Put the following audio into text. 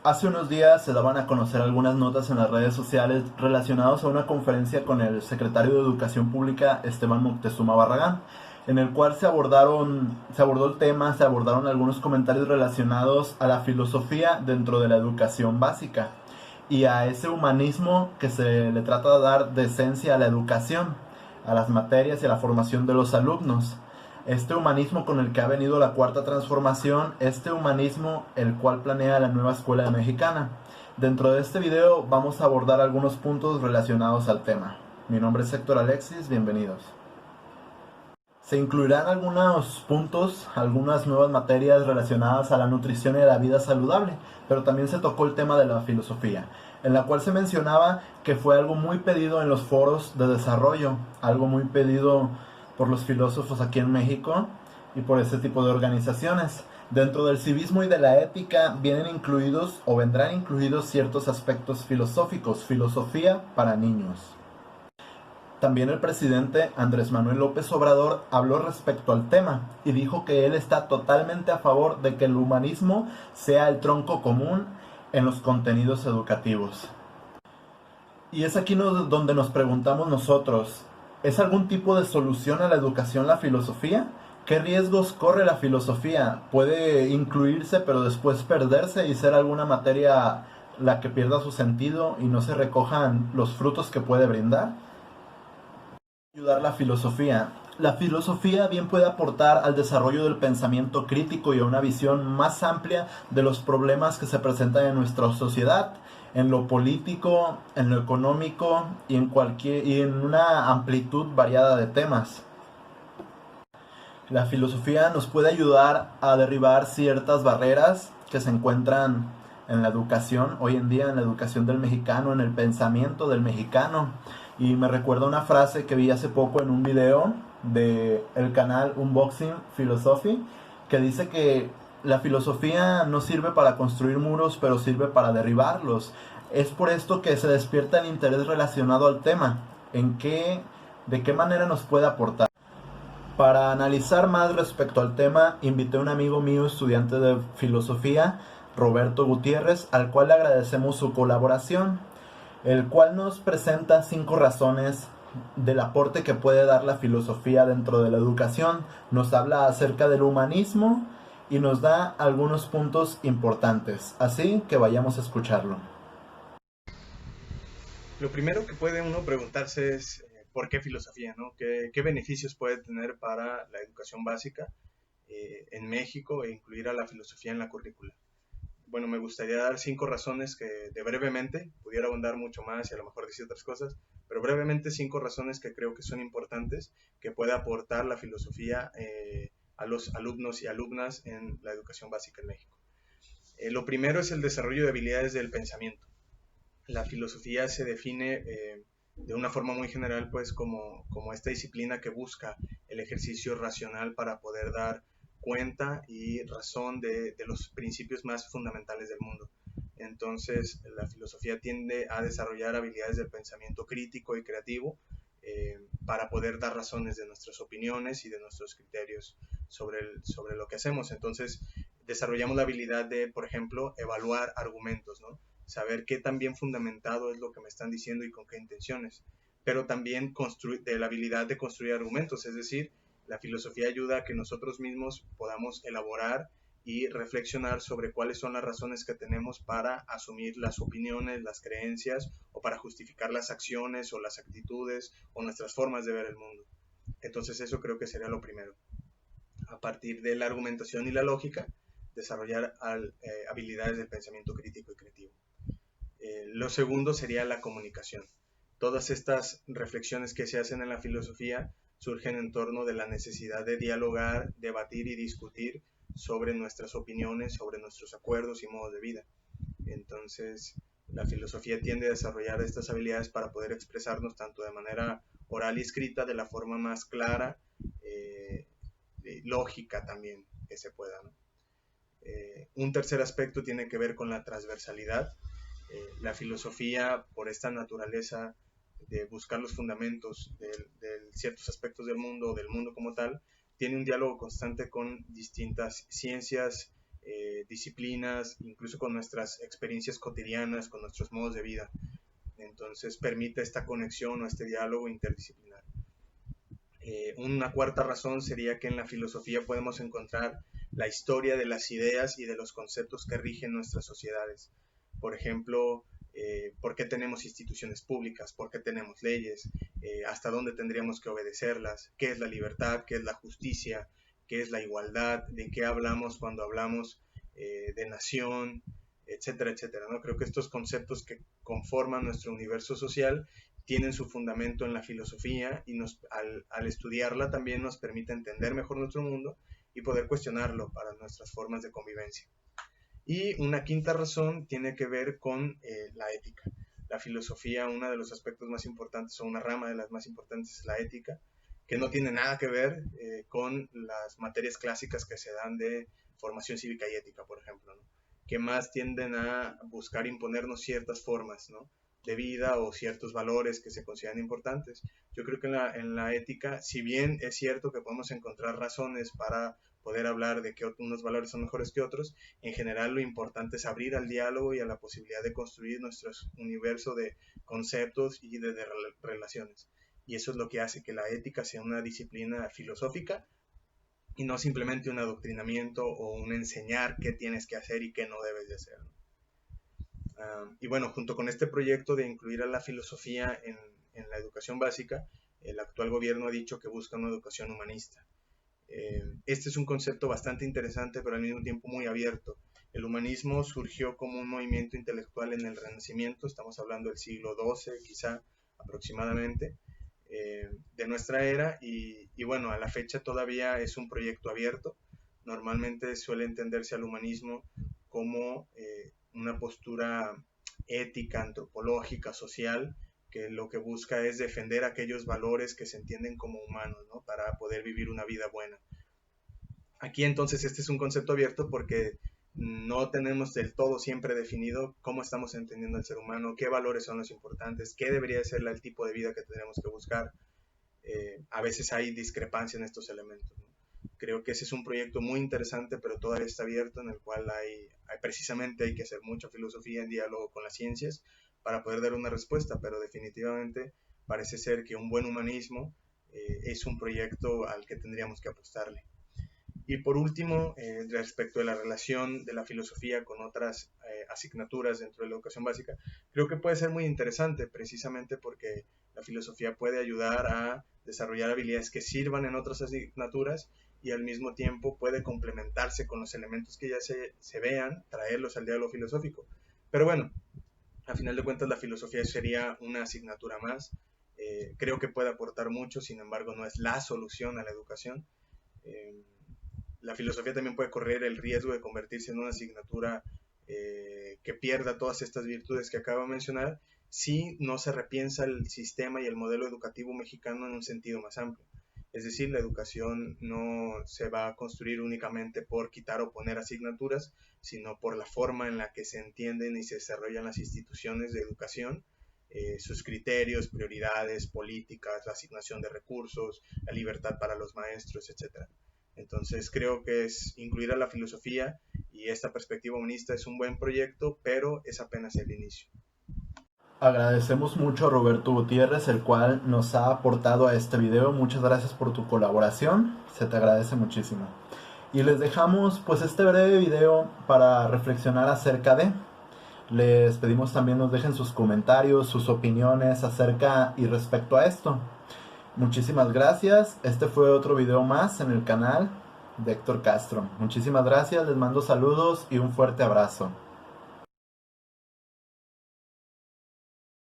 Hace unos días se daban a conocer algunas notas en las redes sociales relacionadas a una conferencia con el secretario de Educación Pública, Esteban Moctezuma Barragán, en el cual se abordó el tema, se abordaron algunos comentarios relacionados a la filosofía dentro de la educación básica y a ese humanismo que se le trata de dar de esencia a la educación, a las materias y a la formación de los alumnos. Este humanismo con el que ha venido la cuarta transformación, este humanismo el cual planea la nueva escuela mexicana. Dentro de este video vamos a abordar algunos puntos relacionados al tema. Mi nombre es Héctor Alexis, bienvenidos. Se incluirán algunos puntos, algunas nuevas materias relacionadas a la nutrición y a la vida saludable, pero también se tocó el tema de la filosofía, en la cual se mencionaba que fue algo muy pedido en los foros de desarrollo, algo muy pedido por los filósofos aquí en México y por ese tipo de organizaciones. Dentro del civismo y de la ética vienen incluidos o vendrán incluidos ciertos aspectos filosóficos, filosofía para niños. También el presidente Andrés Manuel López Obrador habló respecto al tema y dijo que él está totalmente a favor de que el humanismo sea el tronco común en los contenidos educativos. Y es aquí donde nos preguntamos nosotros, ¿es algún tipo de solución a la educación la filosofía? ¿Qué riesgos corre la filosofía? ¿Puede incluirse pero después perderse y ser alguna materia la que pierda su sentido y no se recojan los frutos que puede brindar? Ayudar la filosofía. La filosofía bien puede aportar al desarrollo del pensamiento crítico y a una visión más amplia de los problemas que se presentan en nuestra sociedad, en lo político, en lo económico y en una amplitud variada de temas. La filosofía nos puede ayudar a derribar ciertas barreras que se encuentran en la educación, hoy en día en la educación del mexicano, en el pensamiento del mexicano. Y me recuerda una frase que vi hace poco en un video de el canal Unboxing Philosophy, que dice que la filosofía no sirve para construir muros, pero sirve para derribarlos. Es por esto que se despierta el interés relacionado al tema, de qué manera nos puede aportar. Para analizar más respecto al tema, invité a un amigo mío, estudiante de filosofía, Roberto Gutiérrez, al cual le agradecemos su colaboración, el cual nos presenta 5 razones del aporte que puede dar la filosofía dentro de la educación. Nos habla acerca del humanismo y nos da algunos puntos importantes. Así que vayamos a escucharlo. Lo primero que puede uno preguntarse es ¿por qué filosofía, no? ¿Qué beneficios puede tener para la educación básica en México e incluir a la filosofía en la currícula? Bueno, me gustaría dar 5 razones que de brevemente, pudiera abundar mucho más y a lo mejor decir otras cosas, pero brevemente 5 razones que creo que son importantes que puede aportar la filosofía a los alumnos y alumnas en la educación básica en México. Lo primero es el desarrollo de habilidades del pensamiento. La filosofía se define de una forma muy general pues como esta disciplina que busca el ejercicio racional para poder dar cuenta y razón de los principios más fundamentales del mundo. Entonces la filosofía tiende a desarrollar habilidades del pensamiento crítico y creativo para poder dar razones de nuestras opiniones y de nuestros criterios sobre lo que hacemos. Entonces desarrollamos la habilidad de, por ejemplo, evaluar argumentos, ¿no? Saber qué tan bien fundamentado es lo que me están diciendo y con qué intenciones, pero también de la habilidad de construir argumentos, es decir, la filosofía ayuda a que nosotros mismos podamos elaborar y reflexionar sobre cuáles son las razones que tenemos para asumir las opiniones, las creencias o para justificar las acciones o las actitudes o nuestras formas de ver el mundo. Entonces eso creo que sería lo primero. A partir de la argumentación y la lógica, desarrollar habilidades del pensamiento crítico y creativo. Lo segundo sería la comunicación. Todas estas reflexiones que se hacen en la filosofía surgen en torno de la necesidad de dialogar, debatir y discutir sobre nuestras opiniones, sobre nuestros acuerdos y modos de vida. Entonces, la filosofía tiende a desarrollar estas habilidades para poder expresarnos tanto de manera oral y escrita, de la forma más clara, lógica también que se pueda, ¿no? Un tercer aspecto tiene que ver con la transversalidad. La filosofía, por esta naturaleza de buscar los fundamentos de ciertos aspectos del mundo como tal, tiene un diálogo constante con distintas ciencias disciplinas, incluso con nuestras experiencias cotidianas, con nuestros modos de vida. Entonces permite esta conexión o este diálogo interdisciplinar. Una cuarta razón sería que en la filosofía podemos encontrar la historia de las ideas y de los conceptos que rigen nuestras sociedades. Por ejemplo, por qué tenemos instituciones públicas, por qué tenemos leyes, hasta dónde tendríamos que obedecerlas, qué es la libertad, qué es la justicia, qué es la igualdad, de qué hablamos cuando hablamos de nación, etcétera, etcétera, ¿no? Creo que estos conceptos que conforman nuestro universo social tienen su fundamento en la filosofía y al estudiarla también nos permite entender mejor nuestro mundo y poder cuestionarlo para nuestras formas de convivencia. Y una quinta razón tiene que ver con la ética. La filosofía, uno de los aspectos más importantes o una rama de las más importantes es la ética, que no tiene nada que ver con las materias clásicas que se dan de formación cívica y ética, por ejemplo, ¿no? Que más tienden a buscar imponernos ciertas formas, ¿no?, de vida o ciertos valores que se consideran importantes. Yo creo que en la ética, si bien es cierto que podemos encontrar razones para poder hablar de que unos valores son mejores que otros, en general lo importante es abrir al diálogo y a la posibilidad de construir nuestro universo de conceptos y de relaciones. Y eso es lo que hace que la ética sea una disciplina filosófica y no simplemente un adoctrinamiento o un enseñar qué tienes que hacer y qué no debes de hacer. Y bueno, junto con este proyecto de incluir a la filosofía en la educación básica, el actual gobierno ha dicho que busca una educación humanista. Este es un concepto bastante interesante, pero al mismo tiempo muy abierto. El humanismo surgió como un movimiento intelectual en el Renacimiento, estamos hablando del siglo XII, quizá aproximadamente, de nuestra era, y bueno, a la fecha todavía es un proyecto abierto. Normalmente suele entenderse al humanismo como una postura ética, antropológica, social, que lo que busca es defender aquellos valores que se entienden como humanos, ¿no?, para poder vivir una vida buena. Aquí entonces este es un concepto abierto porque no tenemos del todo siempre definido cómo estamos entendiendo al ser humano, qué valores son los importantes, qué debería ser el tipo de vida que tendremos que buscar. A veces hay discrepancia en estos elementos, ¿no? Creo que ese es un proyecto muy interesante, pero todavía está abierto, en el cual precisamente hay que hacer mucha filosofía en diálogo con las ciencias para poder dar una respuesta, pero definitivamente parece ser que un buen humanismo es un proyecto al que tendríamos que apostarle. Y por último, respecto de la relación de la filosofía con otras asignaturas dentro de la educación básica, creo que puede ser muy interesante precisamente porque la filosofía puede ayudar a desarrollar habilidades que sirvan en otras asignaturas y al mismo tiempo puede complementarse con los elementos que ya se vean, traerlos al diálogo filosófico. Pero bueno, a final de cuentas la filosofía sería una asignatura más. Creo que puede aportar mucho, sin embargo no es la solución a la educación. La filosofía también puede correr el riesgo de convertirse en una asignatura que pierda todas estas virtudes que acabo de mencionar si no se repiensa el sistema y el modelo educativo mexicano en un sentido más amplio. Es decir, la educación no se va a construir únicamente por quitar o poner asignaturas, sino por la forma en la que se entienden y se desarrollan las instituciones de educación, sus criterios, prioridades, políticas, la asignación de recursos, la libertad para los maestros, etc. Entonces creo que incluir a la filosofía y esta perspectiva humanista es un buen proyecto, pero es apenas el inicio. Agradecemos mucho a Roberto Gutiérrez, el cual nos ha aportado a este video. Muchas gracias por tu colaboración, se te agradece muchísimo. Y les dejamos pues este breve video para reflexionar acerca de... Les pedimos también nos dejen sus comentarios, sus opiniones acerca y respecto a esto. Muchísimas gracias, este fue otro video más en el canal de Héctor Castro. Muchísimas gracias, les mando saludos y un fuerte abrazo.